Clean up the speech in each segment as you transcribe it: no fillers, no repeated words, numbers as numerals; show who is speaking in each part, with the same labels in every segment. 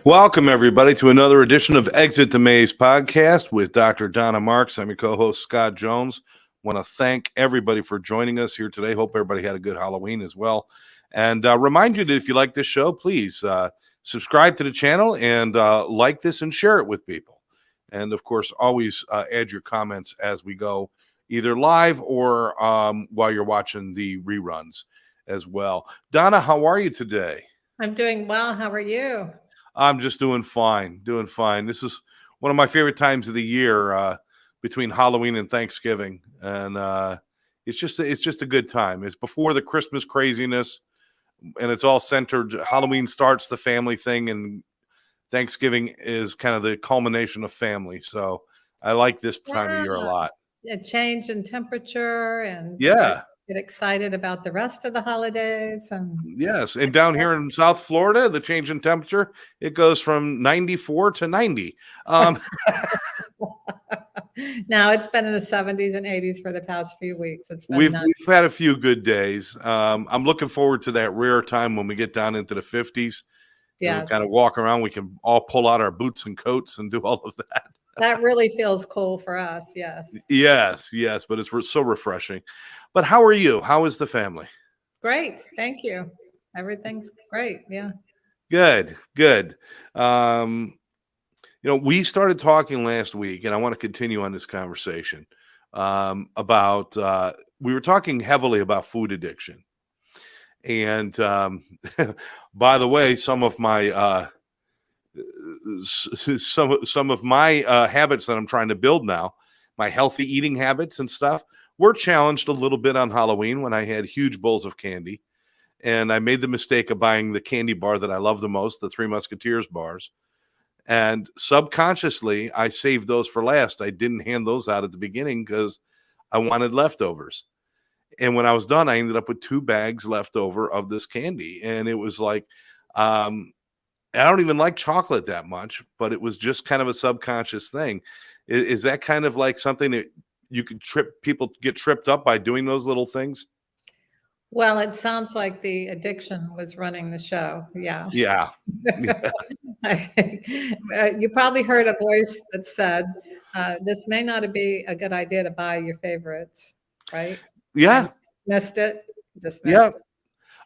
Speaker 1: Welcome, everybody, to another edition of Exit the Maze podcast with Dr. Donna Marks. I'm your co-host, Scott Jones. Want to thank everybody for joining us here today. Hope everybody had a good Halloween as well. And remind you that if you like this show, please subscribe to the channel and like this and share it with people. And, of course, always add your comments as we go, either live or while you're watching the reruns as well. Donna, how are you today?
Speaker 2: I'm doing well. How are you?
Speaker 1: I'm just doing fine, This is one of my favorite times of the year between Halloween and Thanksgiving. And it's just a good time. It's before the Christmas craziness, and it's all centered. Halloween starts the family thing, and Thanksgiving is kind of the culmination of family. So I like this time of year a lot.
Speaker 2: A change in temperature and
Speaker 1: Yeah.
Speaker 2: Get excited about the rest of the holidays.
Speaker 1: Yes, and down here in South Florida, the change in temperature, it goes from 94 to 90.
Speaker 2: Now it's been in the 70s and 80s for the past few weeks.
Speaker 1: We've had a few good days. I'm looking forward to that rare time when we get down into the 50s. Yeah, kind of walk around. We can all pull out our boots and coats and do all of that.
Speaker 2: That really feels cool for us. Yes.
Speaker 1: Yes, but it's so refreshing. But how are you? How is the family?
Speaker 2: Great. Thank you. Everything's great. Yeah.
Speaker 1: Good. We started talking last week, and I want to continue on this conversation about, we were talking heavily about food addiction. And by the way, some of my habits that I'm trying to build now, my healthy eating habits and stuff, were challenged a little bit on Halloween when I had huge bowls of candy. And I made the mistake of buying the candy bar that I love the most, the Three Musketeers bars. And subconsciously, I saved those for last. I didn't hand those out at the beginning because I wanted leftovers. And when I was done, I ended up with 2 bags left over of this candy. And it was like, I don't even like chocolate that much, but it was just kind of a subconscious thing. Is that kind of like something that you could people get tripped up by doing those little things?
Speaker 2: Well, it sounds like the addiction was running the show. Yeah.
Speaker 1: Yeah.
Speaker 2: You probably heard a voice that said, this may not be a good idea to buy your favorites, right?
Speaker 1: Yeah.
Speaker 2: Missed it.
Speaker 1: Just missed it.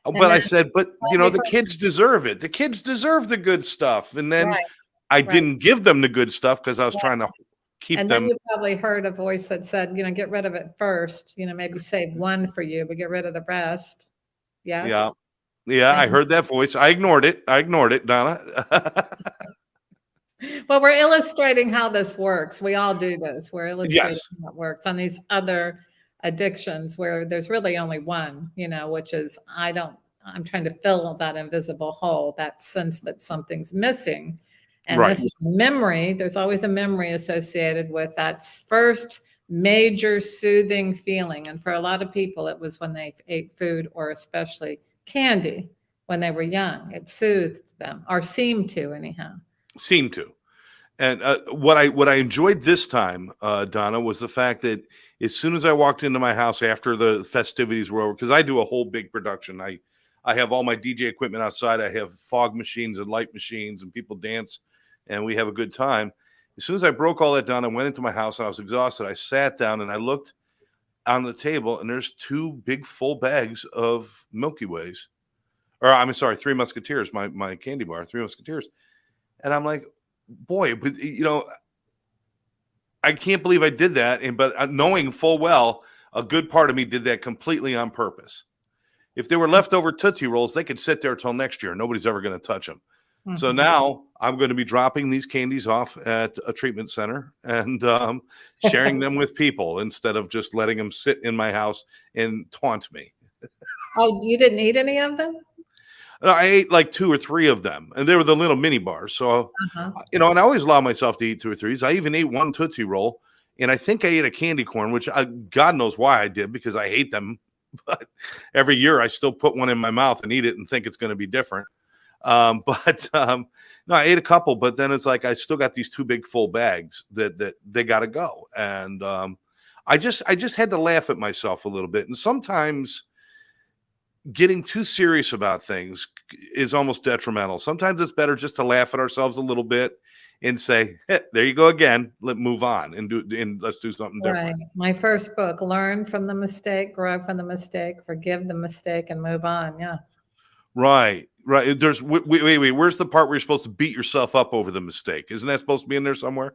Speaker 1: But I said, the kids deserve it. The kids deserve the good stuff. And then I didn't give them the good stuff because I was trying to keep them.
Speaker 2: And then you probably heard a voice that said, get rid of it first. Maybe save one for you, but get rid of the rest. Yes.
Speaker 1: Yeah. I heard that voice. I ignored it, Donna.
Speaker 2: Well, we're illustrating how this works. We all do this. We're illustrating how it works on these other addictions where there's really only one, which is I'm trying to fill that invisible hole, that sense that something's missing. And this is memory. There's always a memory associated with that first major soothing feeling. And for a lot of people, it was when they ate food, or especially candy when they were young. It soothed them, or seemed to anyhow.
Speaker 1: Seemed to. And what I enjoyed this time, Donna, was the fact that as soon as I walked into my house after the festivities were over, because I do a whole big production. I have all my DJ equipment outside. I have fog machines and light machines, and people dance, and we have a good time. As soon as I broke all that down, I went into my house, and I was exhausted. I sat down, and I looked on the table, and there's 2 big full bags of Milky Ways. Or I'm sorry, Three Musketeers, my candy bar, Three Musketeers. And I'm like, boy, but I can't believe I did that. But knowing full well, a good part of me did that completely on purpose. If they were leftover Tootsie Rolls, they could sit there till next year. Nobody's ever going to touch them. Mm-hmm. So now I'm going to be dropping these candies off at a treatment center and sharing them with people instead of just letting them sit in my house and taunt me.
Speaker 2: Oh, you didn't eat any of them?
Speaker 1: No, I ate like 2 or 3 of them, and they were the little mini bars. So, and I always allow myself to eat 2 or 3s. I even ate 1 Tootsie Roll, and I think I ate a candy corn, which God knows why I did, because I hate them. But every year I still put one in my mouth and eat it and think it's going to be different. No, I ate a couple, but then it's like I still got these 2 big full bags that they got to go. And I just had to laugh at myself a little bit. And sometimes getting too serious about things is almost detrimental. Sometimes it's better just to laugh at ourselves a little bit and say, hey, there you go again. Let's move on and let's do something different.
Speaker 2: Right. My first book, learn from the mistake, grow from the mistake, forgive the mistake, and move on. Yeah.
Speaker 1: Right. Right. There's wait. Where's the part where you're supposed to beat yourself up over the mistake? Isn't that supposed to be in there somewhere?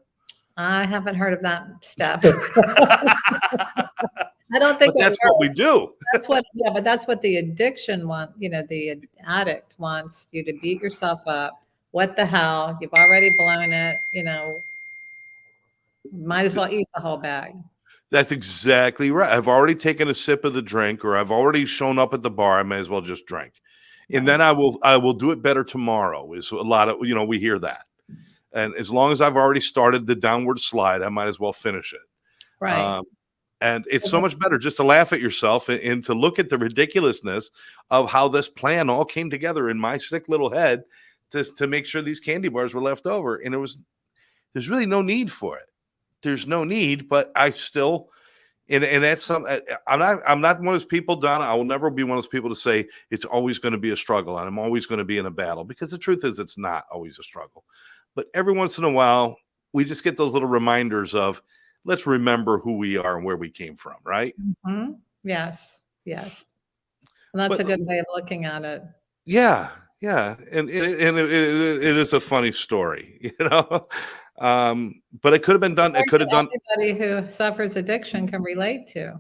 Speaker 2: I haven't heard of that step. I don't think
Speaker 1: But that's what we do.
Speaker 2: that's what, yeah, but that's what the addiction want, the addict wants you to beat yourself up. What the hell? You've already blown it, might as well eat the whole bag.
Speaker 1: That's exactly right. I've already taken a sip of the drink, or I've already shown up at the bar. I may as well just drink. And then I will do it better tomorrow. Is a lot of, we hear that. And as long as I've already started the downward slide, I might as well finish it.
Speaker 2: Right.
Speaker 1: And it's so much better just to laugh at yourself and to look at the ridiculousness of how this plan all came together in my sick little head to make sure these candy bars were left over. And there's really no need for it. There's no need, but I still, and that's I'm not one of those people, Donna. I will never be one of those people to say it's always going to be a struggle and I'm always going to be in a battle, because the truth is it's not always a struggle. But every once in a while, we just get those little reminders of, let's remember who we are and where we came from, right?
Speaker 2: Mm-hmm. Yes. Yes. And that's a good way of looking at it.
Speaker 1: Yeah. Yeah. And it is a funny story, but it could have been done. It could have done.
Speaker 2: Everybody who suffers addiction can relate to.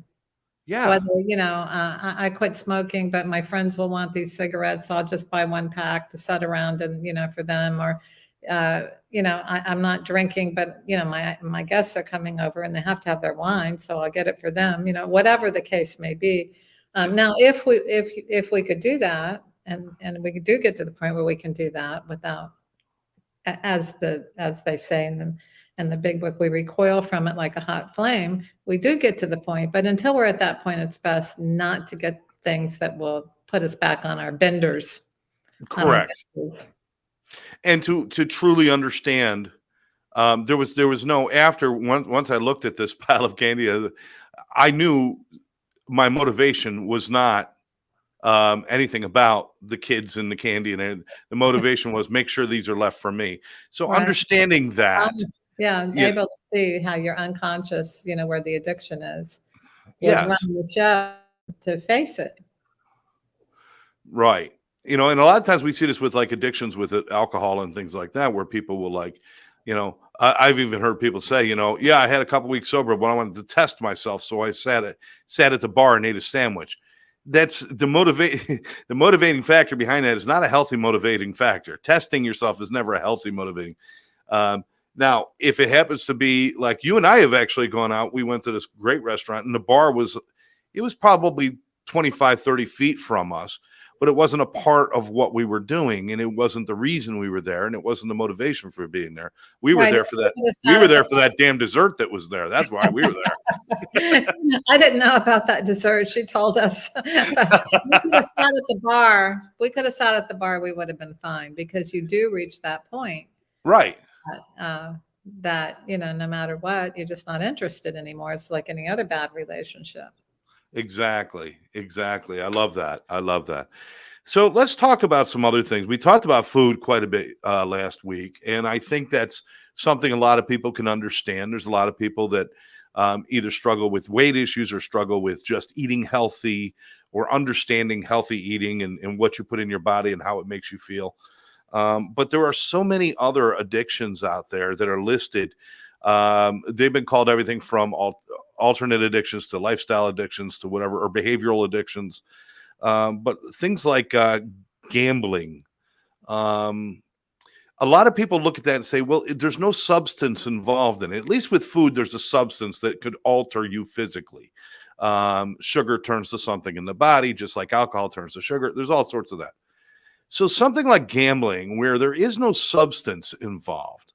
Speaker 1: Yeah.
Speaker 2: Whether, I quit smoking, but my friends will want these cigarettes, so I'll just buy one pack to set around and, for them. Or, I'm not drinking, but, my guests are coming over and they have to have their wine, so I'll get it for them, whatever the case may be. Now, if we could do that, and we do get to the point where we can do that without, as they say in the big book, we recoil from it like a hot flame. We do get to the point, but until we're at that point, it's best not to get things that will put us back on our benders.
Speaker 1: Correct. And to truly understand, there was no after once I looked at this pile of candy, I knew my motivation was not anything about the kids and the candy, and the motivation was make sure these are left for me. So
Speaker 2: Right.
Speaker 1: understanding that,
Speaker 2: able to see how you're unconscious, where the addiction is,
Speaker 1: yes,
Speaker 2: running the show to face it.
Speaker 1: right. And a lot of times we see this with like addictions with alcohol and things like that, where people will like, I've even heard people say, yeah, I had a couple weeks sober, but I wanted to test myself, so I sat at the bar and ate a sandwich. That's the motivating factor behind that is not a healthy motivating factor. Testing yourself is never a healthy motivating. Now, if it happens to be like you and I have actually gone out, we went to this great restaurant and the bar was probably 25, 30 feet from us, but it wasn't a part of what we were doing. And it wasn't the reason we were there. And it wasn't the motivation for being there. We were there for that. We were there for that damn dessert that was there. That's why we were there.
Speaker 2: I didn't know about that dessert. She told us. We could have sat at the bar. We could have sat at the bar. We would have been fine, because you do reach that point.
Speaker 1: Right.
Speaker 2: That, no matter what, you're just not interested anymore. It's like any other bad relationship.
Speaker 1: Exactly. I love that. So let's talk about some other things. We talked about food quite a bit last week, and I think that's something a lot of people can understand. There's a lot of people that either struggle with weight issues or struggle with just eating healthy or understanding healthy eating and what you put in your body and how it makes you feel. But there are so many other addictions out there that are listed. They've been called everything from alternate addictions to lifestyle addictions to whatever, or behavioral addictions. But things like gambling. A lot of people look at that and say, well, there's no substance involved in it. At least with food, there's a substance that could alter you physically. Sugar turns to something in the body, just like alcohol turns to sugar. There's all sorts of that. So something like gambling, where there is no substance involved,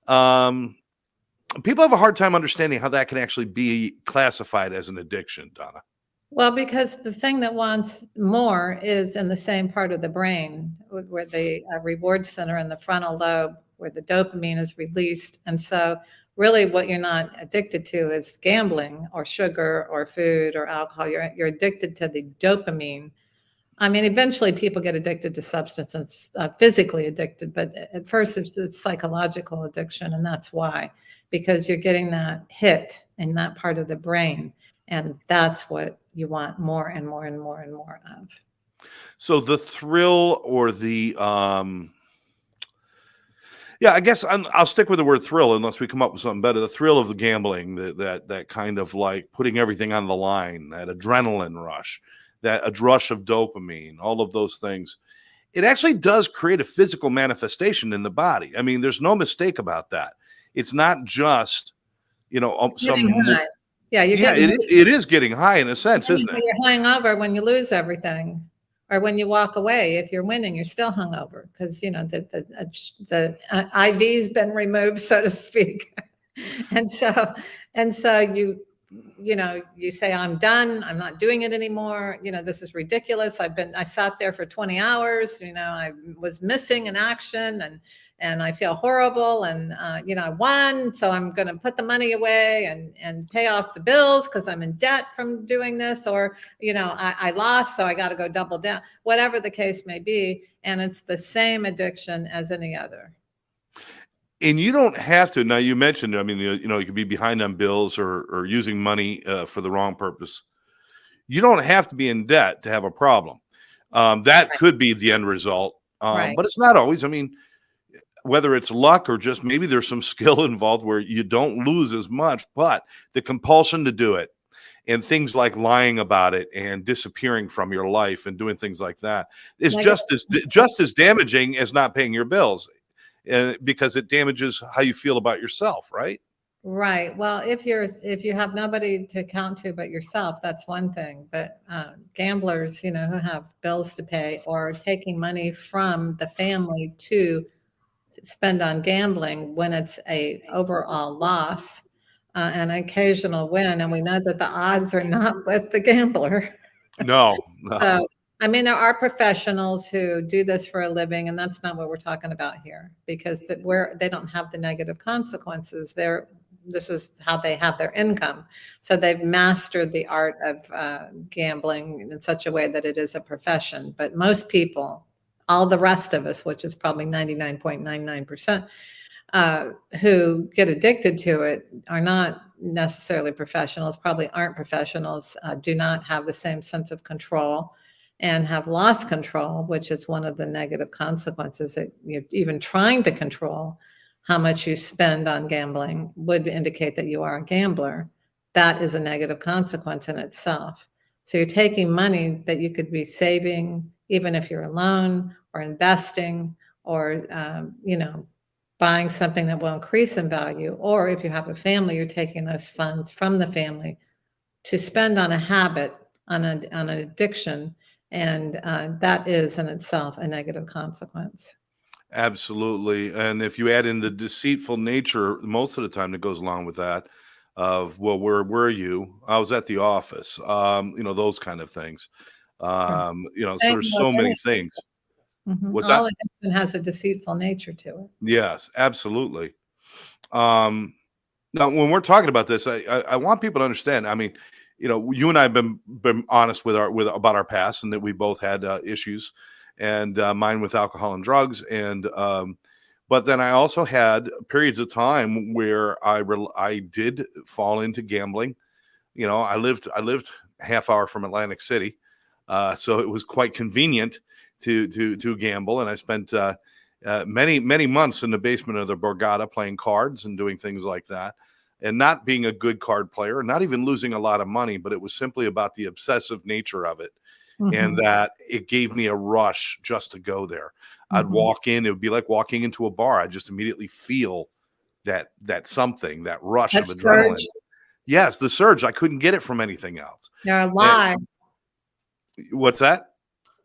Speaker 1: people have a hard time understanding how that can actually be classified as an addiction, Donna.
Speaker 2: Well, because the thing that wants more is in the same part of the brain where the reward center in the frontal lobe, where the dopamine is released. And so really what you're not addicted to is gambling or sugar or food or alcohol. You're addicted to the dopamine I mean, eventually people get addicted to substances, physically addicted, but at first it's psychological addiction, and that's why, because you're getting that hit in that part of the brain, and that's what you want more and more and more and more of.
Speaker 1: So the thrill or yeah, I guess I'll stick with the word thrill unless we come up with something better. The thrill of the gambling, that kind of like putting everything on the line, that adrenaline rush, that a rush of dopamine, all of those things. It actually does create a physical manifestation in the body. I mean, there's no mistake about that. It's not just,
Speaker 2: Getting high. Yeah, you're
Speaker 1: yeah,
Speaker 2: getting
Speaker 1: it is getting high in a sense, isn't it?
Speaker 2: you're hungover when you lose everything, or when you walk away. If you're winning, you're still hungover because the IV's been removed, so to speak, and so you say, I'm done. I'm not doing it anymore. This is ridiculous. I sat there for 20 hours. I was missing in action, and I feel horrible. And, I won. So I'm going to put the money away and pay off the bills because I'm in debt from doing this. Or, I lost, so I got to go double down, whatever the case may be. And it's the same addiction as any other.
Speaker 1: And you don't have to. Now, you mentioned, I mean, you could be behind on bills or using money for the wrong purpose. You don't have to be in debt to have a problem. That could be the end result,
Speaker 2: Right.
Speaker 1: but it's not always. I mean, whether it's luck or just maybe there's some skill involved where you don't lose as much, but the compulsion to do it and things like lying about it and disappearing from your life and doing things like that is just as damaging as not paying your bills. Because it damages how you feel about yourself, right?
Speaker 2: Right. Well, if you have nobody to count to but yourself, that's one thing. But gamblers, who have bills to pay, or taking money from the family to spend on gambling when it's a overall loss, an occasional win, and we know that the odds are not with the gambler.
Speaker 1: No.
Speaker 2: So, I mean, there are professionals who do this for a living, and that's not what we're talking about here, because they don't have the negative consequences. This is how they have their income. So they've mastered the art of gambling in such a way that it is a profession. But most people, all the rest of us, which is probably 99.99%, who get addicted to it, are not necessarily professionals, probably aren't professionals, do not have the same sense of control, and have lost control, which is one of the negative consequences. That you're even trying to control how much you spend on gambling would indicate that you are a gambler. That is a negative consequence in itself. So you're taking money that you could be saving, even if you're alone, or investing, or buying something that will increase in value. Or if you have a family, you're taking those funds from the family to spend on a habit, on an addiction. And that is in itself a negative consequence.
Speaker 1: Absolutely. And if you add in the deceitful nature, most of the time that goes along with that, of, well, where were you? I was at the office, those kind of things. So there's so many things. What's that?
Speaker 2: All addiction has a deceitful nature to it.
Speaker 1: Yes, absolutely. Now, when we're talking about this, I want people to understand. I mean, you and I have been honest about our past, and that we both had issues, and mine with alcohol and drugs, and but then I also had periods of time where I did fall into gambling. I lived a half hour from Atlantic City, so it was quite convenient to gamble, and I spent many months in the basement of the Borgata playing cards and doing things like that, and not being a good card player, not even losing a lot of money, but it was simply about the obsessive nature of it. And that it gave me a rush just to go there. I'd walk in, it would be like walking into a bar. I'd just immediately feel that something, that rush of adrenaline.
Speaker 2: Surge.
Speaker 1: Yes, the surge. I couldn't get it from anything else.
Speaker 2: You're alive.
Speaker 1: What's that?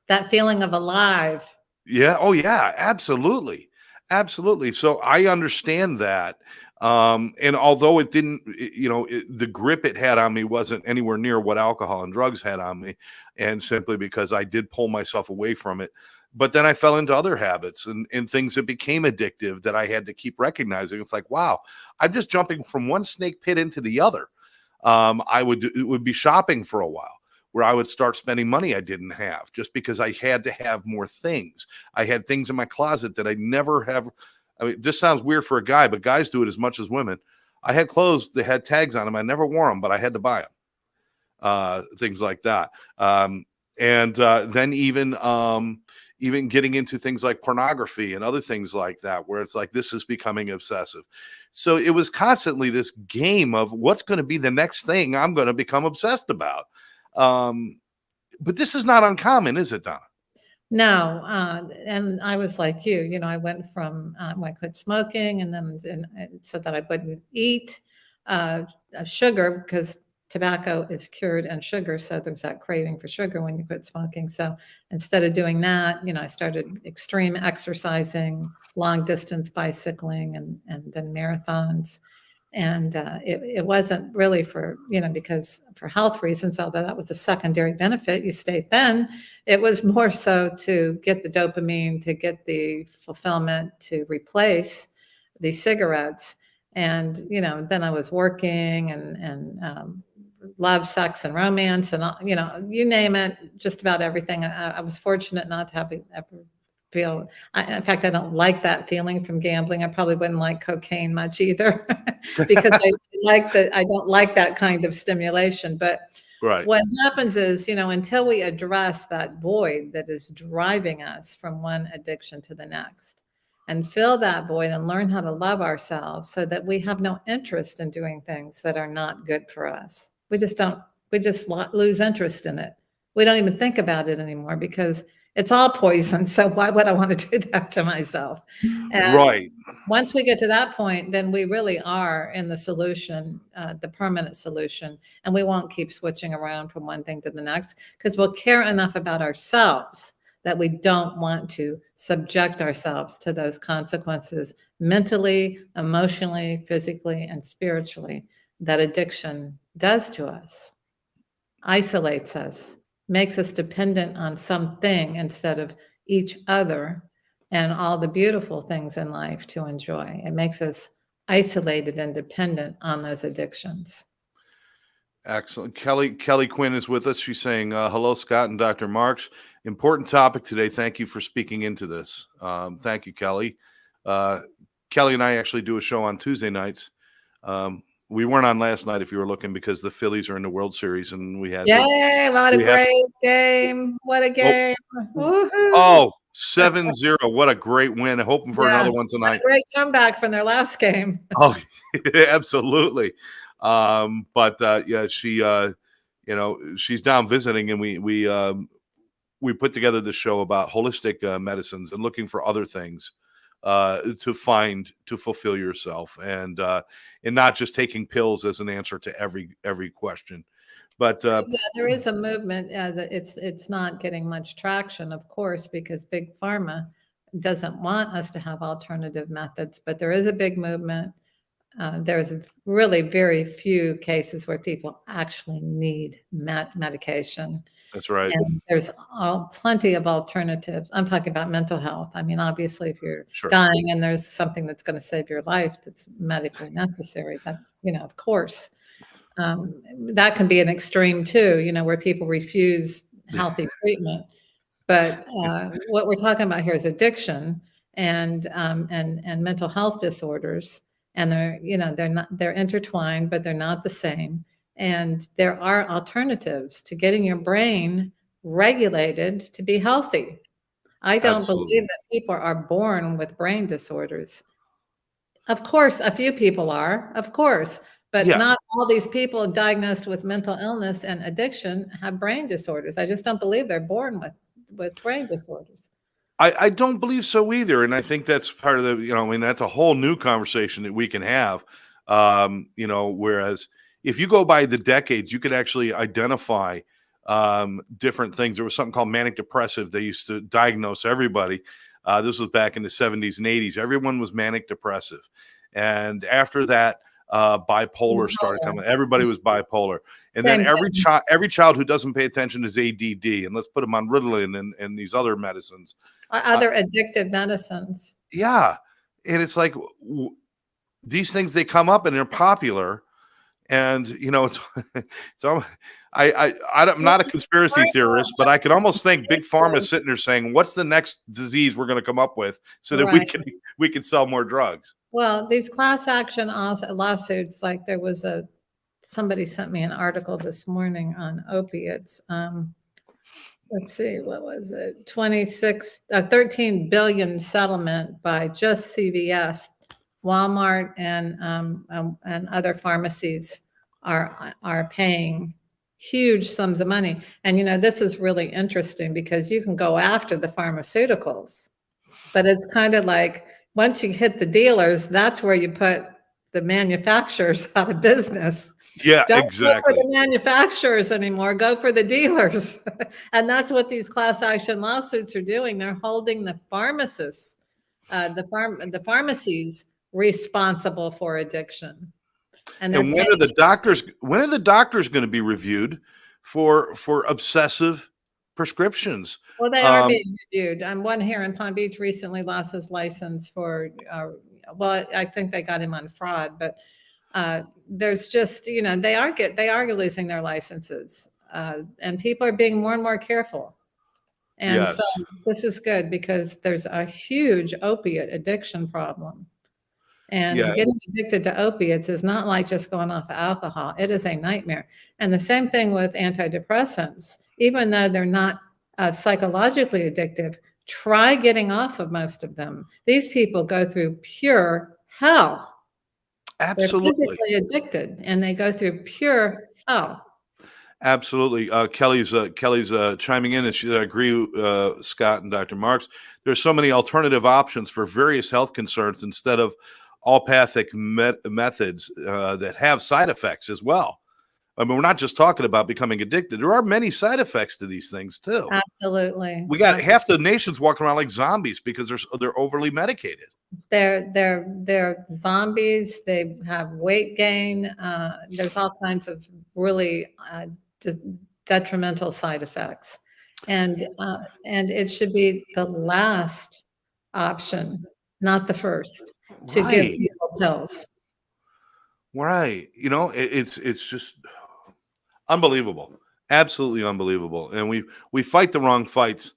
Speaker 2: That feeling of alive.
Speaker 1: Yeah. Oh, yeah. Absolutely. Absolutely. So I understand that. And although it didn't, the grip it had on me wasn't anywhere near what alcohol and drugs had on me, and simply because I did pull myself away from it. But then I fell into other habits and things that became addictive that I had to keep recognizing. It's like, wow, I'm just jumping from one snake pit into the other. It would be shopping for a while. where I would start spending money I didn't have just because I had to have more things. I had things in my closet that I never have. I mean, this sounds weird for a guy, but guys do it as much as women. I had clothes that had tags on them. I never wore them, but I had to buy them. Things like that. And then even getting into things like pornography and other things like that, where it's like, this is becoming obsessive. So it was constantly this game of what's going to be the next thing I'm going to become obsessed about. But this is not uncommon, is it, Donna?
Speaker 2: No, and I was like you, I went from I quit smoking, and then it said that I wouldn't eat sugar because tobacco is cured in sugar. So there's that craving for sugar when you quit smoking. So instead of doing that, I started extreme exercising, long distance bicycling, and then marathons. And it wasn't really for, because for health reasons, although that was a secondary benefit, you stay thin. It was more so to get the dopamine, to get the fulfillment, to replace the cigarettes. And, then I was working and love, sex, and romance, and, you name it, just about everything. I was fortunate not to have ever feel. In fact, I don't like that feeling from gambling. I probably wouldn't like cocaine much either because I don't like that kind of stimulation. But
Speaker 1: Right.
Speaker 2: what happens is, until we address that void that is driving us from one addiction to the next and fill that void and learn how to love ourselves so that we have no interest in doing things that are not good for us. We just lose interest in it. We don't even think about it anymore because it's all poison. So why would I want to do that to myself? And
Speaker 1: right.
Speaker 2: Once we get to that point, then we really are in the solution, the permanent solution, and we won't keep switching around from one thing to the next because we'll care enough about ourselves that we don't want to subject ourselves to those consequences mentally, emotionally, physically, and spiritually that addiction does to us. Isolates us, makes us dependent on something instead of each other and all the beautiful things in life to enjoy. It makes us isolated and dependent on those addictions.
Speaker 1: Excellent. Kelly Quinn is with us. She's saying, hello, Scott and Dr. Marks. Important topic today. Thank you for speaking into this. Thank you, Kelly. Kelly and I actually do a show on Tuesday nights. We weren't on last night if you were looking because the Phillies are in the World Series and we had
Speaker 2: Yay, what a great game. What a game.
Speaker 1: Oh, 7-0. What a great win. Hoping for another one tonight.
Speaker 2: Great comeback from their last game.
Speaker 1: Oh, absolutely. Yeah, she's down visiting, and we put together this show about holistic medicines and looking for other things to fulfill yourself, and not just taking pills as an answer to every question. But
Speaker 2: there is a movement that it's not getting much traction, of course, because big pharma doesn't want us to have alternative methods. But there is a big movement. There's really very few cases where people actually need medication.
Speaker 1: That's right.
Speaker 2: And there's plenty of alternatives. I'm talking about mental health. I mean, obviously, if you're
Speaker 1: Sure.
Speaker 2: dying and there's something that's going to save your life that's medically necessary, that, of course. That can be an extreme too, where people refuse healthy treatment. But what we're talking about here is addiction and mental health disorders. And they're intertwined, but they're not the same. And there are alternatives to getting your brain regulated to be healthy. I don't believe that people are born with brain disorders. Of course, a few people are, of course, but not all these people diagnosed with mental illness and addiction have brain disorders. I just don't believe they're born with brain disorders.
Speaker 1: I don't believe so either. And I think that's part of the, that's a whole new conversation that we can have. Whereas if you go by the decades, you could actually identify different things. There was something called manic depressive. They used to diagnose everybody. This was back in the 70s and 80s. Everyone was manic depressive. And after that, bipolar started coming. Everybody was bipolar. And then every child who doesn't pay attention is ADD. And let's put them on Ritalin and these other medicines.
Speaker 2: Other addictive medicines.
Speaker 1: Yeah. And it's like these things, they come up and they're popular. And it's all, I'm not a conspiracy theorist, but I could almost think Big Pharma is sitting there saying, "What's the next disease we're going to come up with so that we can sell more drugs?"
Speaker 2: Well, these class action lawsuits, like there was somebody sent me an article this morning on opiates. Let's see, what was it? 13 billion settlement by just CVS, Walmart, and other pharmacies are paying huge sums of money. And this is really interesting because you can go after the pharmaceuticals, but it's kind of like once you hit the dealers, that's where you put the manufacturers out of business.
Speaker 1: Yeah,
Speaker 2: Don't
Speaker 1: exactly.
Speaker 2: go for the manufacturers anymore. Go for the dealers. And that's what these class action lawsuits are doing. They're holding the pharmacists, the pharmacies responsible for addiction.
Speaker 1: And when are the doctors going to be reviewed for obsessive prescriptions?
Speaker 2: Well, they are being reviewed. One here in Palm Beach recently lost his license for well, I think they got him on fraud, but there's just, they are losing their licenses, and people are being more and more careful. And so this is good because there's a huge opiate addiction problem. And getting addicted to opiates is not like just going off of alcohol. It is a nightmare. And the same thing with antidepressants. Even though they're not psychologically addictive, try getting off of most of them. These people go through pure hell.
Speaker 1: Absolutely.
Speaker 2: They're physically addicted, and they go through pure hell.
Speaker 1: Absolutely. Kelly's chiming in, and she agree, Scott and Dr. Marks. There's so many alternative options for various health concerns instead of allopathic methods that have side effects as well. I mean, we're not just talking about becoming addicted. There are many side effects to these things too.
Speaker 2: Absolutely.
Speaker 1: We got half the nations walking around like zombies because they're overly medicated.
Speaker 2: They're zombies. They have weight gain. There's all kinds of really detrimental side effects, and it should be the last option, not the first, to give people pills.
Speaker 1: Right. It's just unbelievable, absolutely unbelievable, and we fight the wrong fights.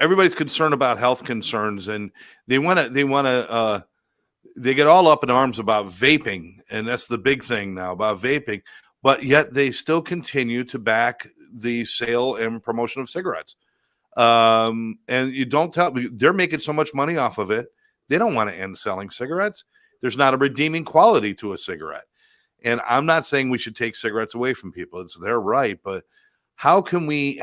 Speaker 1: Everybody's concerned about health concerns, and they get all up in arms about vaping, and that's the big thing now about vaping. But yet they still continue to back the sale and promotion of cigarettes. And you don't tell me they're making so much money off of it. They don't want to end selling cigarettes. There's not a redeeming quality to a cigarette. And I'm not saying we should take cigarettes away from people. It's their right. But how can we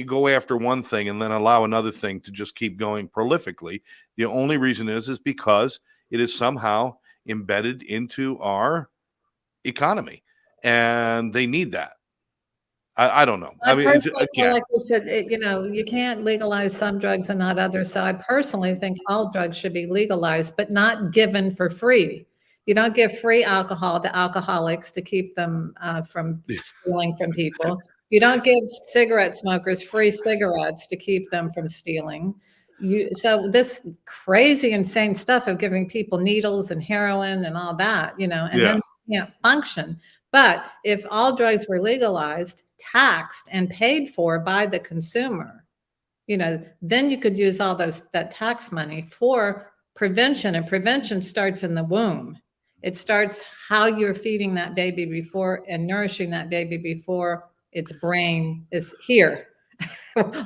Speaker 1: go after one thing and then allow another thing to just keep going prolifically? The only reason is because it is somehow embedded into our economy. And they need that. I don't know. I mean,
Speaker 2: feel like we should, you can't legalize some drugs and not others. So I personally think all drugs should be legalized, but not given for free. You don't give free alcohol to alcoholics to keep them from stealing from people. You don't give cigarette smokers free cigarettes to keep them from stealing. So this crazy, insane stuff of giving people needles and heroin and all that, and then they can't function. But if all drugs were legalized, taxed, and paid for by the consumer, then you could use all that tax money for prevention. And prevention starts in the womb. It starts how you're feeding that baby before and nourishing that baby before its brain is here.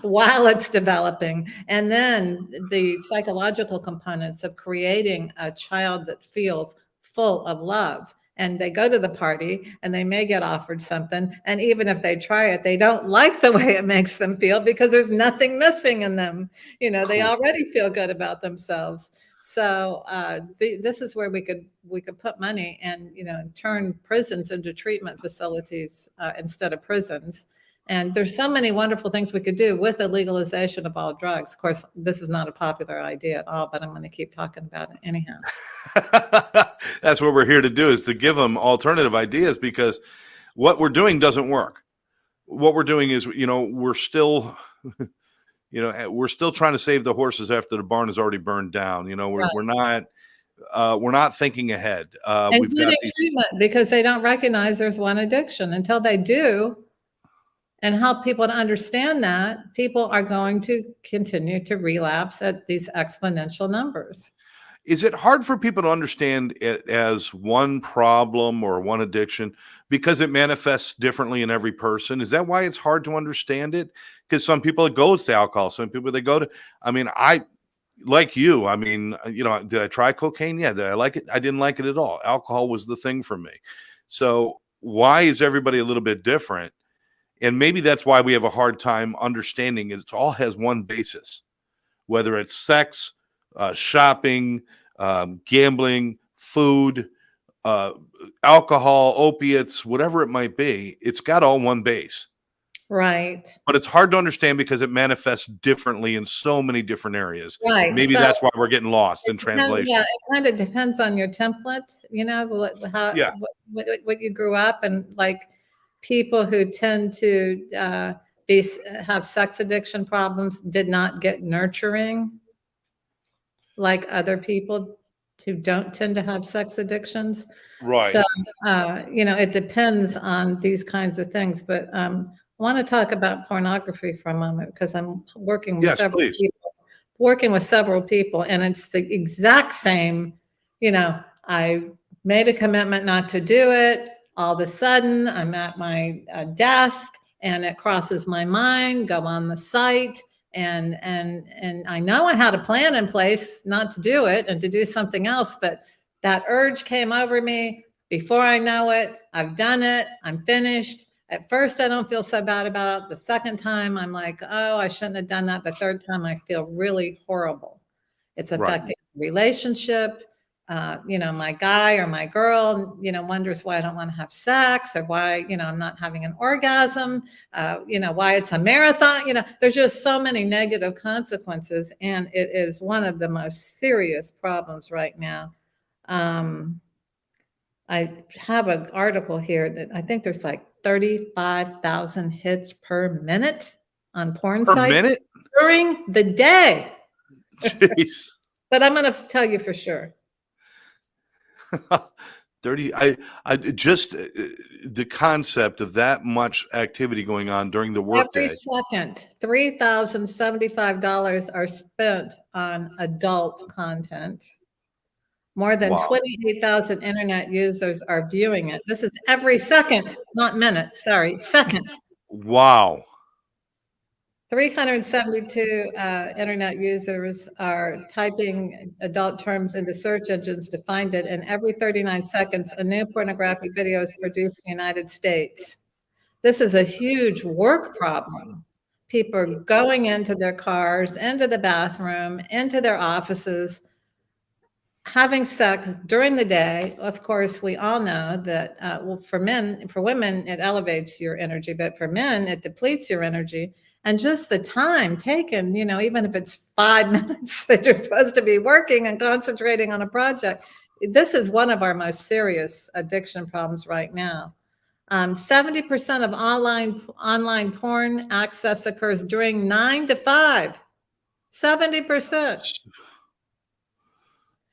Speaker 2: While it's developing, and then the psychological components of creating a child that feels full of love. And they go to the party and they may get offered something, and even if they try it, they don't like the way it makes them feel because there's nothing missing in them. They already feel good about themselves. So this is where we could put money and turn prisons into treatment facilities instead of prisons. And there's so many wonderful things we could do with the legalization of all drugs. Of course, this is not a popular idea at all, but I'm going to keep talking about it anyhow.
Speaker 1: That's what we're here to do, is to give them alternative ideas, because what we're doing doesn't work. What we're doing is, we're still, we're still trying to save the horses after the barn is already burned down. We're not, we're not thinking ahead.
Speaker 2: And
Speaker 1: We've got
Speaker 2: getting
Speaker 1: these.
Speaker 2: treatment because they don't recognize there's one addiction. Until they do, and help people to understand that, people are going to continue to relapse at these exponential numbers.
Speaker 1: Is it hard for people to understand it as one problem or one addiction because it manifests differently in every person? Is that why it's hard to understand it? Because some people it goes to alcohol, some people they go to. I mean, I like you. I mean, did I try cocaine? Yeah. Did I like it? I didn't like it at all. Alcohol was the thing for me. So why is everybody a little bit different? And maybe that's why we have a hard time understanding it. It all has one basis, whether it's sex, shopping, gambling, food, uh, alcohol, opiates, whatever it might be. It's got all one base.
Speaker 2: Right.
Speaker 1: But it's hard to understand because it manifests differently in so many different areas.
Speaker 2: Right.
Speaker 1: Maybe
Speaker 2: So
Speaker 1: that's why we're getting lost in translation.
Speaker 2: yeah, it kind of depends on your template,
Speaker 1: Yeah.
Speaker 2: what you grew up, and like people who tend to have sex addiction problems did not get nurturing like other people who don't tend to have sex addictions.
Speaker 1: Right.
Speaker 2: So, it depends on these kinds of things. But I want to talk about pornography for a moment because I'm working with
Speaker 1: Yes,
Speaker 2: several
Speaker 1: please.
Speaker 2: people, and it's the exact same. I made a commitment not to do it. All of a sudden, I'm at my desk, and it crosses my mind, go on the site, and I know I had a plan in place not to do it and to do something else, but that urge came over me. Before I know it, I've done it. I'm finished. At first, I don't feel so bad about it. The second time, I'm like, oh, I shouldn't have done that. The third time, I feel really horrible. It's affecting the relationship. My guy or my girl, wonders why I don't want to have sex, or why, I'm not having an orgasm, why it's a marathon. There's just so many negative consequences, and it is one of the most serious problems right now. I have an article here that I think there's like 35,000 hits per minute on porn
Speaker 1: Per
Speaker 2: sites
Speaker 1: minute?
Speaker 2: during the day.
Speaker 1: Jeez.
Speaker 2: But I'm going to tell you for sure.
Speaker 1: 30. I just the concept of that much activity going on during the workday.
Speaker 2: Every second, $3,075 are spent on adult content. More than 28,000 internet users are viewing it. This is every second, not minute. Sorry, second.
Speaker 1: Wow.
Speaker 2: 372 internet users are typing adult terms into search engines to find it, and every 39 seconds, a new pornographic video is produced in the United States. This is a huge work problem. People are going into their cars, into the bathroom, into their offices, having sex during the day. Of course, we all know that, for women, it elevates your energy, but for men, it depletes your energy. And just the time taken, even if it's 5 minutes that you're supposed to be working and concentrating on a project, this is one of our most serious addiction problems right now. 70% of online porn access occurs during 9 to 5. 70%.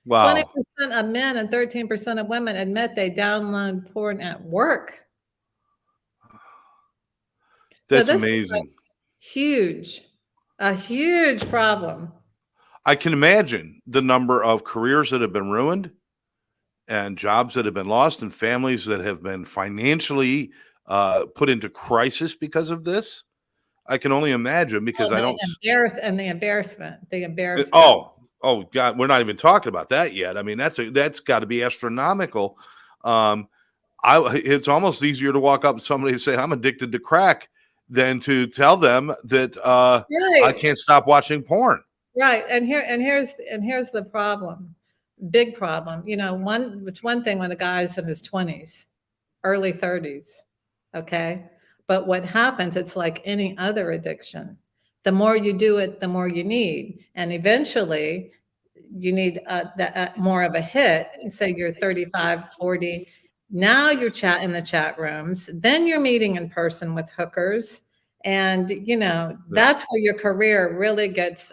Speaker 1: Wow.
Speaker 2: 20% of men and 13% of women admit they download porn at work.
Speaker 1: That's amazing.
Speaker 2: A huge problem.
Speaker 1: I can imagine the number of careers that have been ruined and jobs that have been lost and families that have been financially put into crisis because of this. I can only imagine because I don't.
Speaker 2: The embarrassment.
Speaker 1: Oh God, we're not even talking about that yet. I mean, that's got to be astronomical. It's almost easier to walk up to somebody and say, I'm addicted to crack than to tell them that I can't stop watching porn.
Speaker 2: Right. And here's the problem. Big problem. It's one thing when a guy's in his 20s, early 30s. Okay. But what happens, it's like any other addiction. The more you do it, the more you need. And eventually you need more of a hit. Say you're 35, 40. Now you're chatting in the chat rooms. Then you're meeting in person with hookers. And, that's where your career really gets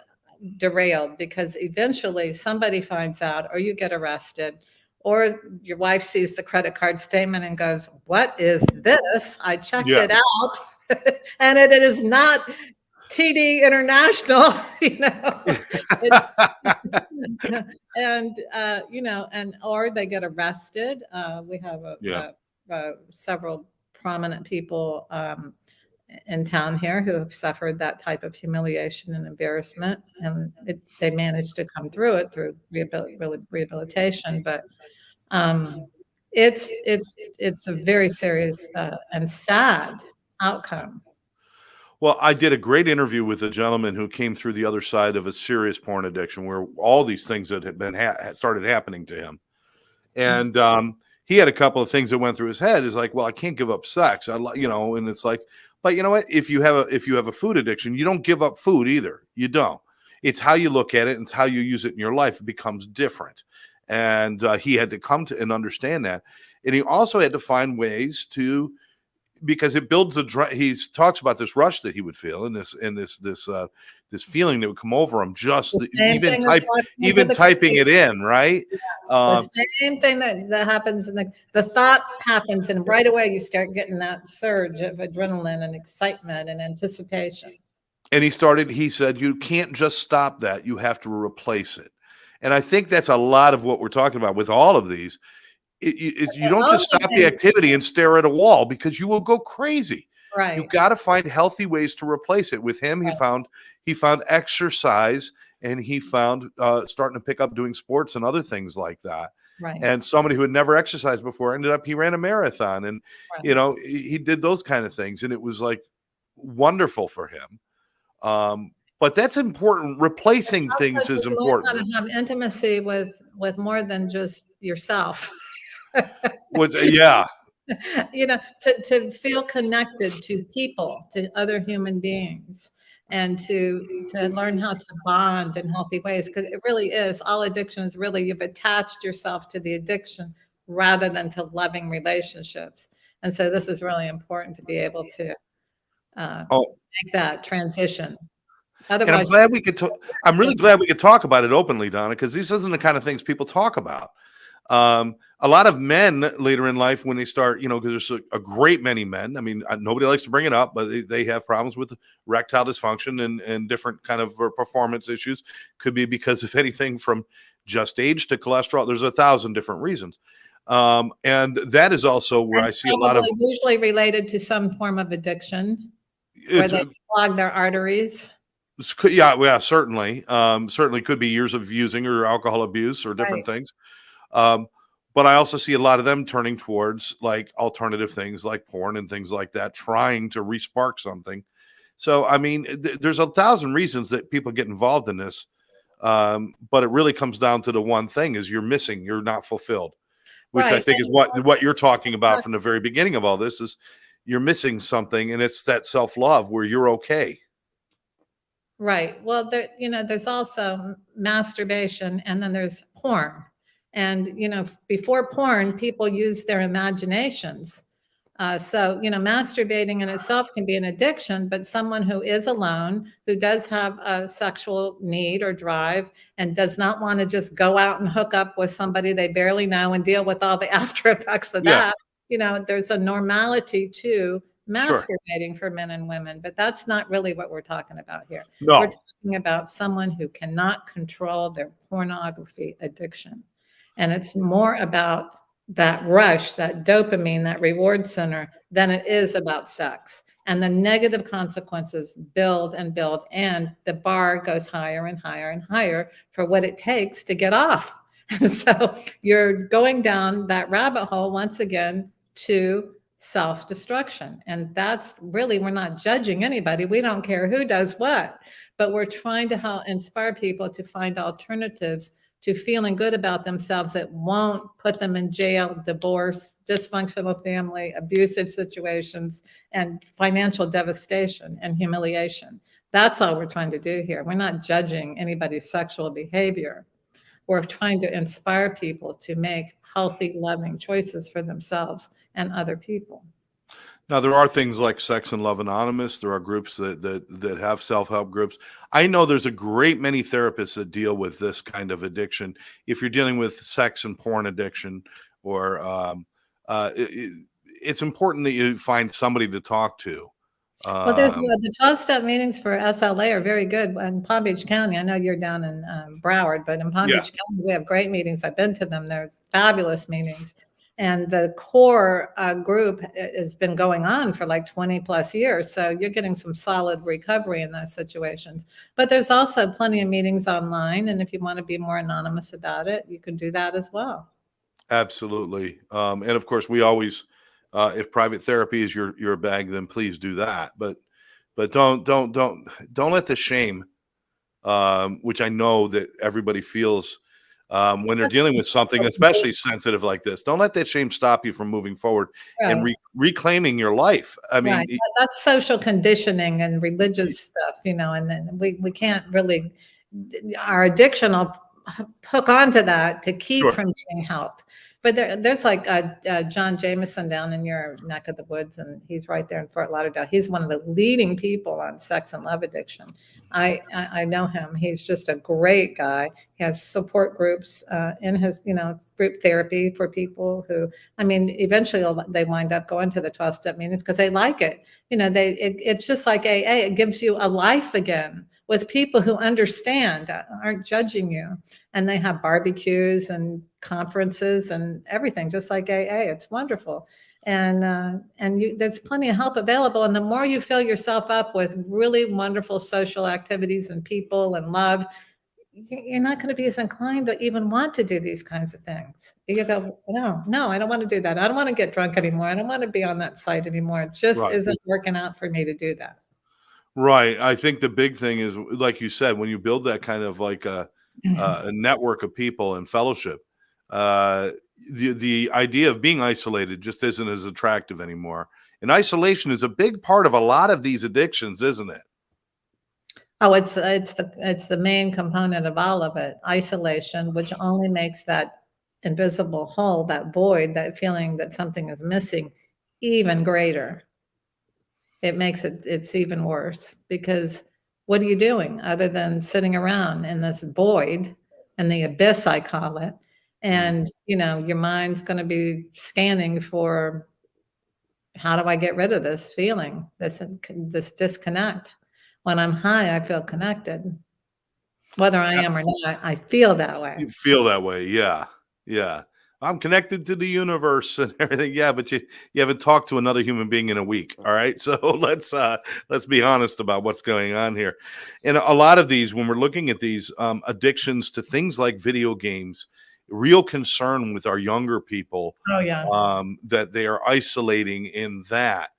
Speaker 2: derailed, because eventually somebody finds out, or you get arrested, or your wife sees the credit card statement and goes, "What is this? I checked
Speaker 1: Yeah.
Speaker 2: it out, and it is not TD International." It's and or they get arrested. We have
Speaker 1: Yeah.
Speaker 2: several prominent people in town here who have suffered that type of humiliation and embarrassment, and they managed to come through it through rehabilitation. But it's a very serious and sad outcome.
Speaker 1: Well, I did a great interview with a gentleman who came through the other side of a serious porn addiction, where all these things that had been started happening to him, and he had a couple of things that went through his head. Is like, well, I can't give up sex, and it's like, but you know what? If you have a food addiction, you don't give up food either. You don't. It's how you look at it, and it's how you use it in your life. It becomes different, and he had to come to and understand that, and he also had to find ways to, because it builds he talks about this rush that he would feel, and this feeling that would come over him, just even typing it in, right?
Speaker 2: The same thing that happens, and the thought happens, and right away you start getting that surge of adrenaline and excitement and anticipation.
Speaker 1: And he said, you can't just stop that, you have to replace it. And I think that's a lot of what we're talking about with all of these. You don't just stop the activity and stare at a wall, because you will go crazy.
Speaker 2: Right.
Speaker 1: You got to find healthy ways to replace it. With him, he found exercise, and he found starting to pick up doing sports and other things like that.
Speaker 2: Right.
Speaker 1: And somebody who had never exercised before he ran a marathon, and he did those kind of things, and it was like wonderful for him. But that's important. Replacing things is important.
Speaker 2: Learn how to have intimacy with more than just yourself.
Speaker 1: Yeah.
Speaker 2: To feel connected to people, to other human beings, and to learn how to bond in healthy ways, because it really is, all addiction is really, you've attached yourself to the addiction rather than to loving relationships. And so this is really important to be able to make that transition. Otherwise,
Speaker 1: I'm really glad we could talk about it openly, Donna, because these isn't the kind of things people talk about. A lot of men later in life, when they start, because there's a great many men. I mean, nobody likes to bring it up, but they have problems with erectile dysfunction and different kind of performance issues. Could be because of anything from just age to cholesterol. There's 1,000 different reasons. And that is also where I see a lot of,
Speaker 2: usually related to some form of addiction, where they clog their arteries.
Speaker 1: Yeah, certainly. Certainly could be years of using or alcohol abuse or different things. But I also see a lot of them turning towards like alternative things like porn and things like that, trying to re-spark something. So, I mean, there's 1,000 reasons that people get involved in this. But it really comes down to the one thing is you're not fulfilled, which I think is what you're talking about from the very beginning of all this is you're missing something, and it's that self-love where you're okay.
Speaker 2: Right. Well, there's also masturbation, and then there's porn. And, before porn, people use their imaginations. So, masturbating in itself can be an addiction, but someone who is alone, who does have a sexual need or drive, and does not want to just go out and hook up with somebody they barely know and deal with all the after effects of that, there's a normality to masturbating for men and women, but that's not really what we're talking about here.
Speaker 1: No.
Speaker 2: We're talking about someone who cannot control their pornography addiction. And it's more about that rush, that dopamine, that reward center, than it is about sex. And the negative consequences build and build, and the bar goes higher and higher and higher for what it takes to get off. And so you're going down that rabbit hole once again to self-destruction. And that's really, we're not judging anybody. We don't care who does what, but we're trying to help inspire people to find alternatives to feeling good about themselves that won't put them in jail, divorce, dysfunctional family, abusive situations, and financial devastation and humiliation. That's all we're trying to do here. We're not judging anybody's sexual behavior. We're trying to inspire people to make healthy, loving choices for themselves and other people.
Speaker 1: Now there are things like Sex and Love Anonymous. There are groups that have self-help groups. I know there's a great many therapists that deal with this kind of addiction. If you're dealing with sex and porn addiction, or it's important that you find somebody to talk to.
Speaker 2: Well, there's
Speaker 1: Um,
Speaker 2: the 12-step meetings for SLA are very good. In Palm Beach County, I know you're down in Broward, but in Palm
Speaker 1: yeah,
Speaker 2: Beach County, we have great meetings. I've been to them. They're fabulous meetings. And the core group has been going on for like 20 plus years. So you're getting some solid recovery in those situations. But there's also plenty of meetings online. And if you want to be more anonymous about it, you can do that as well.
Speaker 1: absolutely. And of course, we always, if private therapy is your bag, then please do that. But don't let the shame, which I know that everybody feels when they're
Speaker 2: That's
Speaker 1: dealing with something, especially sensitive like this. Don't let that shame stop you from moving forward and
Speaker 2: right.
Speaker 1: reclaiming your life. I mean,
Speaker 2: Right. That's social conditioning and religious stuff, and then we can't really, our addiction will hook onto that to keep
Speaker 1: sure.
Speaker 2: from getting help. But there's like John Jameson down in your neck of the woods, and he's right there in Fort Lauderdale. He's one of the leading people on sex and love addiction. I know him. He's just a great guy. He has support groups in his, group therapy for people who, I mean, eventually they wind up going to the 12-step meetings because they like it. It's just like AA. It gives you a life again with people who understand, aren't judging you. And they have barbecues and conferences and everything, just like AA. It's wonderful. And there's plenty of help available. And the more you fill yourself up with really wonderful social activities and people and love, you're not going to be as inclined to even want to do these kinds of things. You go, no, I don't want to do that. I don't want to get drunk anymore. I don't want to be on that site anymore. It just
Speaker 1: Right.
Speaker 2: isn't working out for me to do that.
Speaker 1: Right. I think the big thing is, like you said, when you build that kind of like a network of people and fellowship, uh, the idea of being isolated just isn't as attractive anymore. And isolation is a big part of a lot of these addictions, isn't it?
Speaker 2: Oh, it's the main component of all of it. Isolation, which only makes that invisible hole, that void, that feeling that something is missing even greater. It makes it's even worse because what are you doing other than sitting around in this void and the abyss, I call it.
Speaker 1: Mm.
Speaker 2: And, your mind's going to be scanning for how do I get rid of this feeling, this disconnect? When I'm high, I feel connected. Whether I am or not, I feel that way.
Speaker 1: You feel that way, yeah, yeah. I'm connected to the universe and everything, yeah, but you haven't talked to another human being in a week, all right? So let's be honest about what's going on here. And a lot of these, when we're looking at these addictions to things like video games, real concern with our younger people,
Speaker 2: Oh, yeah.
Speaker 1: that they are isolating in that,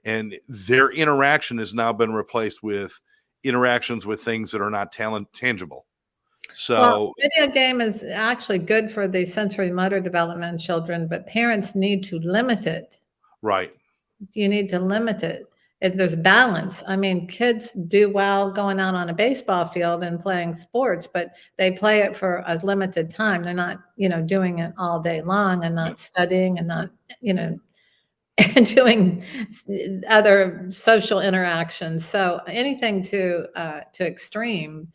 Speaker 1: and their interaction has now been replaced with interactions with things that are not tangible.
Speaker 2: Well,
Speaker 1: So
Speaker 2: video game is actually good for the sensory motor development in children, but parents need to limit it.
Speaker 1: right.
Speaker 2: You need to limit it. There's balance. I mean, kids do well going out on a baseball field and playing sports, but they play it for a limited time. They're not, doing it all day long and not studying and not, and doing other social interactions. So anything to extreme,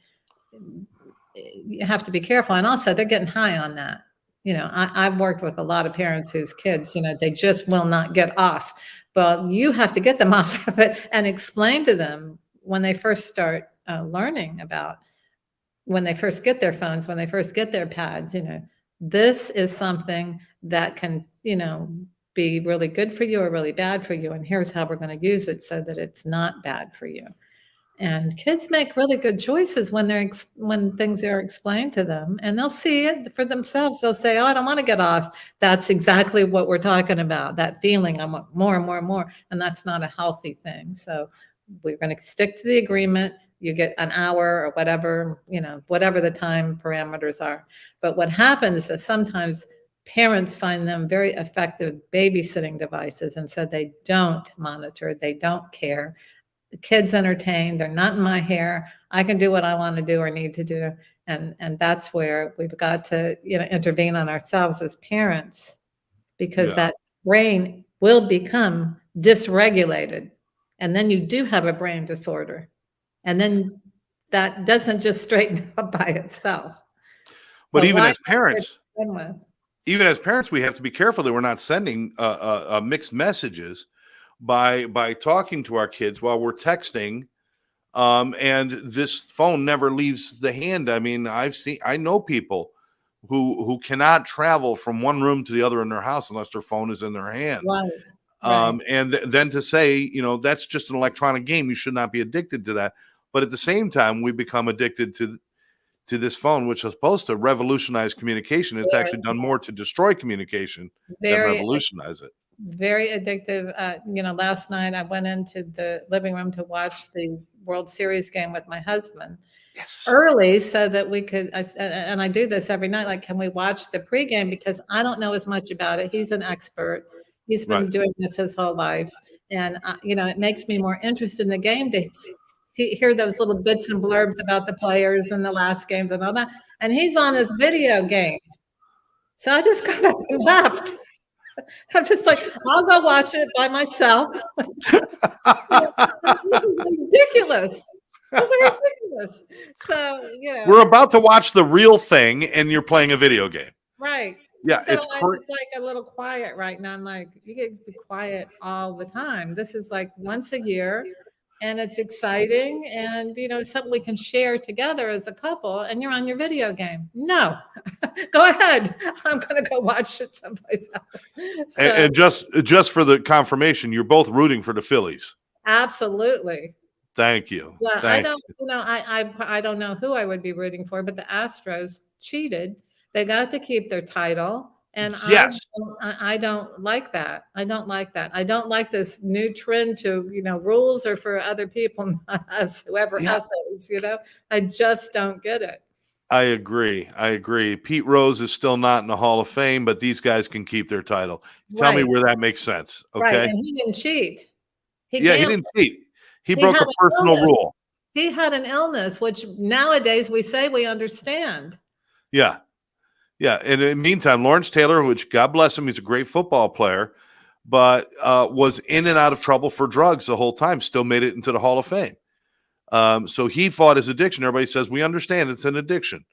Speaker 2: you have to be careful. And also, they're getting high on that. I've worked with a lot of parents whose kids, they just will not get off. But you have to get them off of it and explain to them when they first start learning about, when they first get their phones, when they first get their pads, this is something that can, be really good for you or really bad for you. And here's how we're going to use it so that it's not bad for you. And kids make really good choices when when things are explained to them, and they'll see it for themselves. They'll say, "Oh, I don't want to get off." That's exactly what we're talking about. That feeling, I want more and more and more, and that's not a healthy thing. So we're going to stick to the agreement. You get an hour or whatever, whatever the time parameters are. But what happens is sometimes parents find them very effective babysitting devices, and so they don't monitor, they don't care. The kids entertained, they're not in my hair. I can do what I want to do or need to do. And that's where we've got to, intervene on ourselves as parents, because
Speaker 1: Yeah.
Speaker 2: that brain will become dysregulated. And then you do have a brain disorder. And then that doesn't just straighten up by itself.
Speaker 1: But
Speaker 2: So
Speaker 1: even
Speaker 2: why
Speaker 1: as
Speaker 2: not start
Speaker 1: parents,
Speaker 2: to begin with?
Speaker 1: even as parents, we have to be careful that we're not sending mixed messages by talking to our kids while we're texting. And this phone never leaves the hand. I mean, I know people who cannot travel from one room to the other in their house unless their phone is in their hand.
Speaker 2: Right. Right.
Speaker 1: And then to say, you know, that's just an electronic game. You should not be addicted to that. But at the same time, we become addicted to this phone, which is supposed to revolutionize communication. It's
Speaker 2: Very,
Speaker 1: actually done more to destroy communication than
Speaker 2: very,
Speaker 1: revolutionize it.
Speaker 2: very addictive. You know, last night I went into the living room to watch the World Series game with my husband
Speaker 1: Yes.
Speaker 2: early so that we could, and I do this every night, like, can we watch the pregame? Because I don't know as much about it. He's an expert. He's been
Speaker 1: Right.
Speaker 2: doing this his whole life. And, you know, it makes me more interested in the game to hear those little bits and blurbs about the players and the last games and all that. And he's on his video game. So I just got up and left. I'm just like, I'll go watch it by myself. This is ridiculous. This is ridiculous. So, you know.
Speaker 1: We're about to watch the real thing, and you're playing a video game.
Speaker 2: Right.
Speaker 1: Yeah,
Speaker 2: so
Speaker 1: it's
Speaker 2: like a little quiet right now. I'm like, you get to be quiet all the time. This is like once a year, and it's exciting, and you know, something we can share together as a couple. And you're on your video game. No, go ahead. I'm going to go watch it someplace else. So,
Speaker 1: and just for the confirmation, you're both rooting for the Phillies.
Speaker 2: Absolutely.
Speaker 1: Thank you.
Speaker 2: Yeah,
Speaker 1: Thank
Speaker 2: I don't, you know, I don't know who I would be rooting for, but the Astros cheated. They got to keep their title, and
Speaker 1: Yes.
Speaker 2: I don't like that. I don't like that. I don't like this new trend to, you know, rules are for other people, not us, whoever
Speaker 1: Yeah.
Speaker 2: us is, you know. I just don't get it.
Speaker 1: I agree. Pete Rose is still not in the Hall of Fame, but these guys can keep their title. Tell me
Speaker 2: Right.
Speaker 1: where that makes sense.
Speaker 2: Right.
Speaker 1: Okay.
Speaker 2: And he didn't cheat. He
Speaker 1: Yeah, he
Speaker 2: gambled.
Speaker 1: didn't cheat. He
Speaker 2: He
Speaker 1: broke
Speaker 2: had
Speaker 1: a
Speaker 2: an
Speaker 1: personal
Speaker 2: illness.
Speaker 1: rule.
Speaker 2: He had an illness, which nowadays we say we understand.
Speaker 1: Yeah. Yeah. And in the meantime, Lawrence Taylor, which God bless him, he's a great football player, but was in and out of trouble for drugs the whole time, still made it into the Hall of Fame. So he fought his addiction. Everybody says, we understand it's an addiction.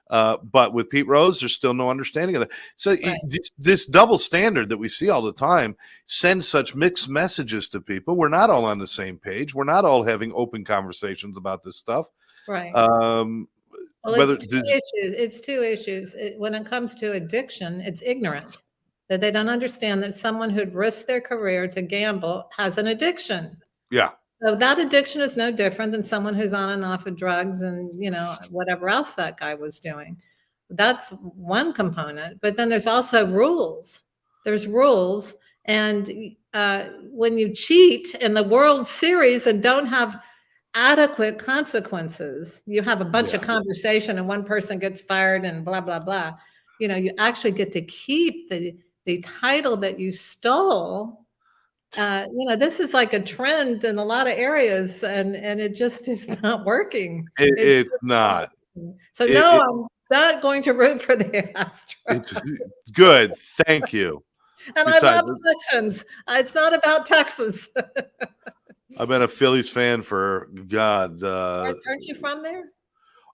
Speaker 1: But with Pete Rose, there's still no understanding of that. So
Speaker 2: Right.
Speaker 1: this double standard that we see all the time sends such mixed messages to people. We're not all on the same page. We're not all having open conversations about this stuff.
Speaker 2: Right. Well,
Speaker 1: Whether
Speaker 2: it's two issues. It's two issues. When it comes to addiction, it's ignorant that they don't understand that someone who'd risk their career to gamble has an addiction.
Speaker 1: yeah,
Speaker 2: So that addiction is no different than someone who's on and off of drugs and, you know, whatever else that guy was doing. That's one component. But then there's also rules. There's rules. And when you cheat in the World Series and don't have adequate consequences, you have a bunch of conversation and one person gets fired and blah, blah, blah. You know, you actually get to keep the title that you stole. You know, this is like a trend in a lot of areas, and it just is not working.
Speaker 1: it's not.
Speaker 2: So no, I'm not going to root for the Astros.
Speaker 1: It's good. Thank you.
Speaker 2: And I love Texans. It's not about Texas.
Speaker 1: I've been a Phillies fan for God.
Speaker 2: Aren't you from there?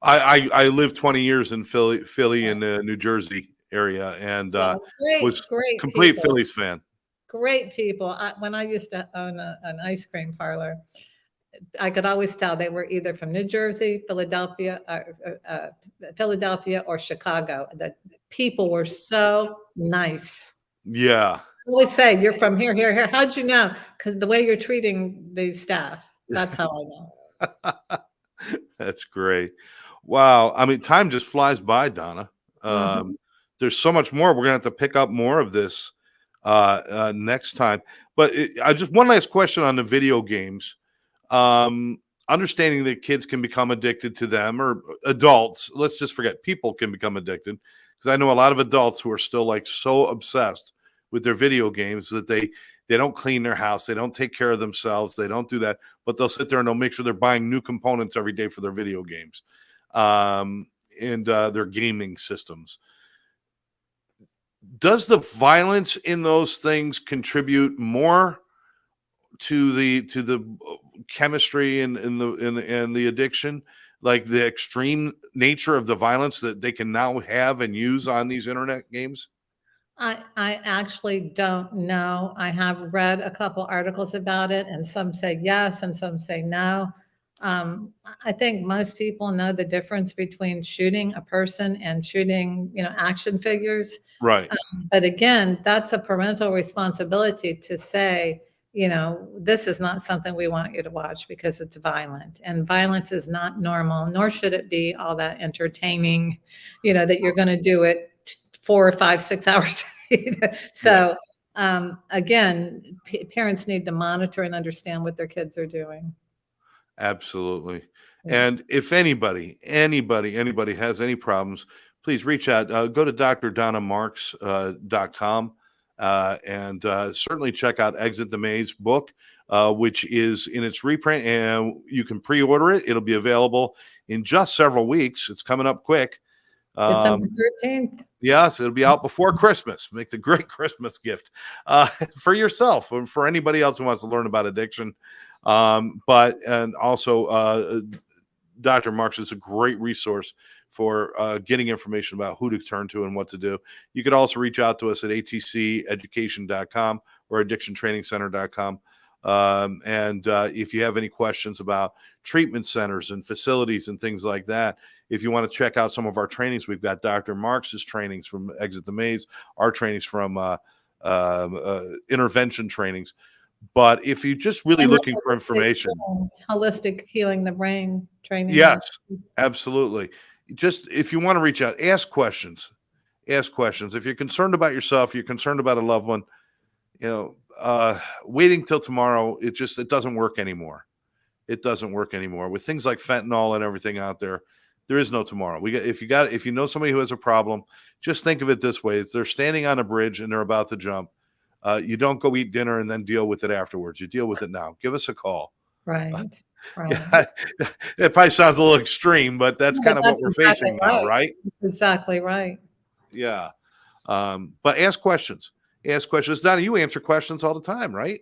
Speaker 1: I lived 20 years in Philly in the New Jersey area, and was complete
Speaker 2: people.
Speaker 1: Phillies fan.
Speaker 2: Great people. When I used to own an ice cream parlor, I could always tell they were either from New Jersey, Philadelphia, or Chicago. The people were so nice.
Speaker 1: Yeah.
Speaker 2: I always say, you're from here, here, here. How'd you know? Because the way you're treating the staff. That's how I know.
Speaker 1: That's great. Wow. I mean, time just flies by, Donna. There's so much more. We're going to have to pick up more of this next time. But I just one last question on the video games. Understanding that kids can become addicted to them, or adults, let's just forget people can become addicted, because I know a lot of adults who are still like so obsessed with their video games that they don't clean their house, they don't take care of themselves, they don't do that, but they'll sit there and they'll make sure they're buying new components every day for their video games and their gaming systems. Does the violence in those things contribute more to the chemistry and the addiction, like the extreme nature of the violence that they can now have and use on these internet games?
Speaker 2: I actually don't know. I have read a couple articles about it, and some say yes, and some say no. I think most people know the difference between shooting a person and shooting, action figures.
Speaker 1: Right.
Speaker 2: But again, that's a parental responsibility to say, this is not something we want you to watch because it's violent, and violence is not normal, nor should it be all that entertaining, that you're going to do it 4 or 5, 6 hours. So again, parents need to monitor and understand what their kids are doing.
Speaker 1: Absolutely.
Speaker 2: Yeah.
Speaker 1: And if anybody has any problems, please reach out. Go to drdonnamarks.com and certainly check out Exit the Maze book, which is in its reprint, and you can pre-order it. It'll be available in just several weeks. It's coming up quick.
Speaker 2: December 13th.
Speaker 1: Yes, it'll be out before Christmas. Make the great Christmas gift for yourself or for anybody else who wants to learn about addiction. And also Dr. Marks is a great resource for getting information about who to turn to and what to do. You could also reach out to us at atceducation.com or addictiontrainingcenter.com. And if you have any questions about treatment centers and facilities and things like that, if you want to check out some of our trainings, we've got Dr. Marks's trainings from Exit the Maze, our trainings from intervention trainings. But if you're just really looking for information,
Speaker 2: holistic healing the brain training.
Speaker 1: Yes, absolutely. Just if you want to reach out, ask questions. Ask questions. If you're concerned about yourself, you're concerned about a loved one, waiting till tomorrow, it doesn't work anymore. It doesn't work anymore. With things like fentanyl and everything out there, there is no tomorrow. If you know somebody who has a problem, just think of it this way: they're standing on a bridge and they're about to jump. You don't go eat dinner and then deal with it afterwards. You deal with it now. Give us a call.
Speaker 2: Right.
Speaker 1: Yeah, it probably sounds a little extreme, but that's kind of what we're facing now, right?
Speaker 2: Exactly right.
Speaker 1: Yeah. But ask questions. Ask questions. Donna, you answer questions all the time, right?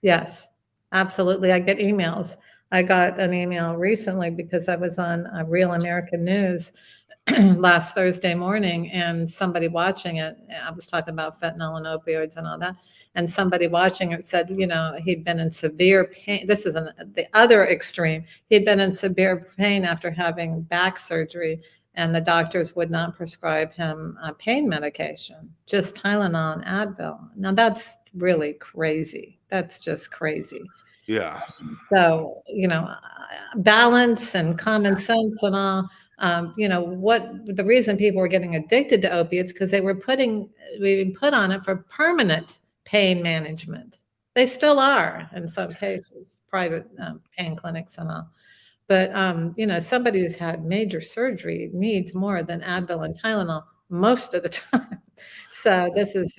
Speaker 2: Yes, absolutely. I get emails. I got an email recently because I was on Real American News last Thursday morning, and somebody watching it, I was talking about fentanyl and opioids and all that, and somebody watching it said, he'd been in severe pain. This is the other extreme. He'd been in severe pain after having back surgery, and the doctors would not prescribe him pain medication, just Tylenol and Advil. Now that's really crazy. That's just crazy.
Speaker 1: Yeah.
Speaker 2: So, balance and common sense and all. What the reason people were getting addicted to opiates, because they were being put on it for permanent pain management. They still are in some cases, private pain clinics and all. But somebody who's had major surgery needs more than Advil and Tylenol most of the time. So this is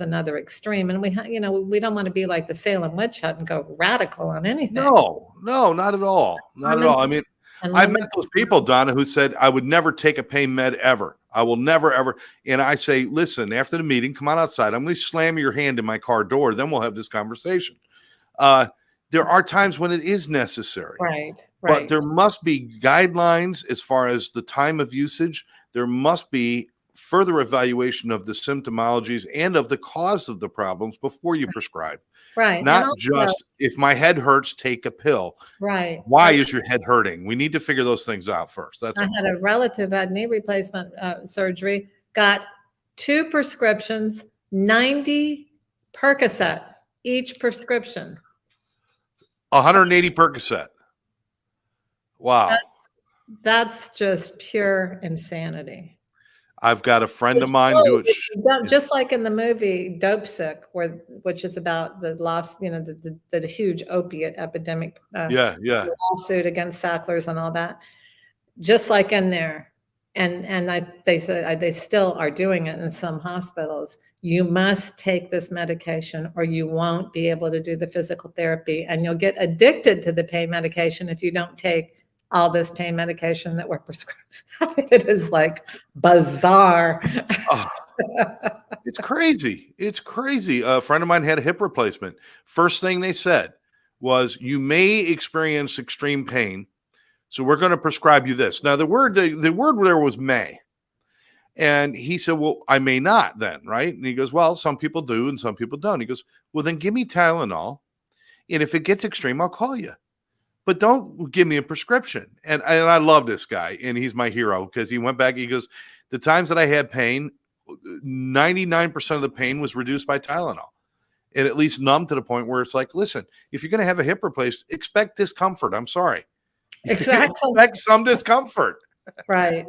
Speaker 2: another extreme, and we don't want to be like the Salem witch hunt and go radical on anything.
Speaker 1: No, not at all. Not at all. I mean, I've met those people, Donna, who said, I would never take a pain med ever. I will never, ever. And I say, listen, after the meeting, come on outside. I'm going to slam your hand in my car door. Then we'll have this conversation. There are times when it is necessary.
Speaker 2: Right.
Speaker 1: But there must be guidelines as far as the time of usage. There must be further evaluation of the symptomologies and of the cause of the problems before you prescribe.
Speaker 2: Right.
Speaker 1: Not just, if my head hurts, take a pill.
Speaker 2: Right.
Speaker 1: Why is your head hurting? We need to figure those things out first.
Speaker 2: I had a relative had knee replacement surgery, got 2 prescriptions, 90 Percocet each prescription.
Speaker 1: 180 Percocet. Wow.
Speaker 2: That's just pure insanity.
Speaker 1: I've got a friend of mine who
Speaker 2: just like in the movie Dope Sick, which is about the lost, the huge opiate epidemic. Lawsuit against Sacklers and all that. Just like in there, they said they still are doing it in some hospitals. You must take this medication, or you won't be able to do the physical therapy, and you'll get addicted to the pain medication if you don't take all this pain medication that we're prescribed. It is like bizarre.
Speaker 1: It's crazy. It's crazy. A friend of mine had a hip replacement. First thing they said was, you may experience extreme pain, so we're going to prescribe you this. Now, the word there was may. And he said, well, I may not then, right? And he goes, well, some people do and some people don't. He goes, well, then give me Tylenol. And if it gets extreme, I'll call you. But don't give me a prescription. And I love this guy, and he's my hero because he went back. He goes, the times that I had pain, 99% of the pain was reduced by Tylenol, and at least numb to the point where it's like, listen, if you're going to have a hip replaced, expect discomfort. I'm sorry.
Speaker 2: Exactly.
Speaker 1: Expect some discomfort.
Speaker 2: Right.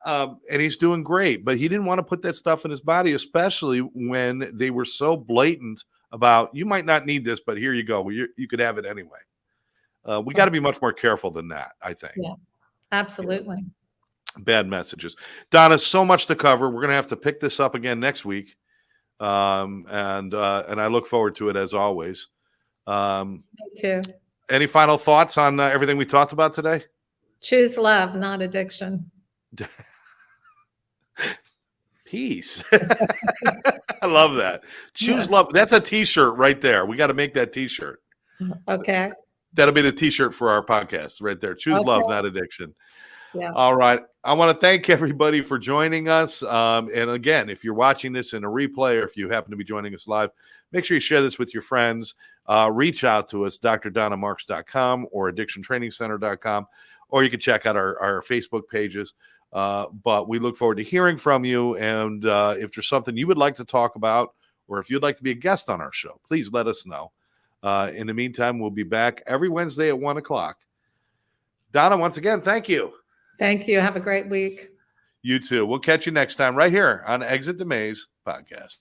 Speaker 1: And he's doing great, but he didn't want to put that stuff in his body, especially when they were so blatant about, you might not need this, but here you go. You could have it anyway. We got to be much more careful than that, I think.
Speaker 2: Yeah, absolutely.
Speaker 1: Bad messages. Donna, so much to cover. We're going to have to pick this up again next week. And I look forward to it as always.
Speaker 2: Me too.
Speaker 1: Any final thoughts on everything we talked about today?
Speaker 2: Choose love, not addiction.
Speaker 1: Peace. I love that. Choose love. That's a t-shirt right there. We got to make that t-shirt.
Speaker 2: Okay.
Speaker 1: That'll be the t-shirt for our podcast right there. Choose love, not addiction.
Speaker 2: Yeah.
Speaker 1: All right. I want to thank everybody for joining us. And again, if you're watching this in a replay or if you happen to be joining us live, make sure you share this with your friends. Reach out to us, drdonnamarks.com or addictiontrainingcenter.com, or you can check out our Facebook pages. But we look forward to hearing from you. And if there's something you would like to talk about, or if you'd like to be a guest on our show, please let us know. In the meantime, we'll be back every Wednesday at 1:00. Donna, once again, thank you.
Speaker 2: Thank you. Have a great week.
Speaker 1: You too. We'll catch you next time right here on Exit the Maze podcast.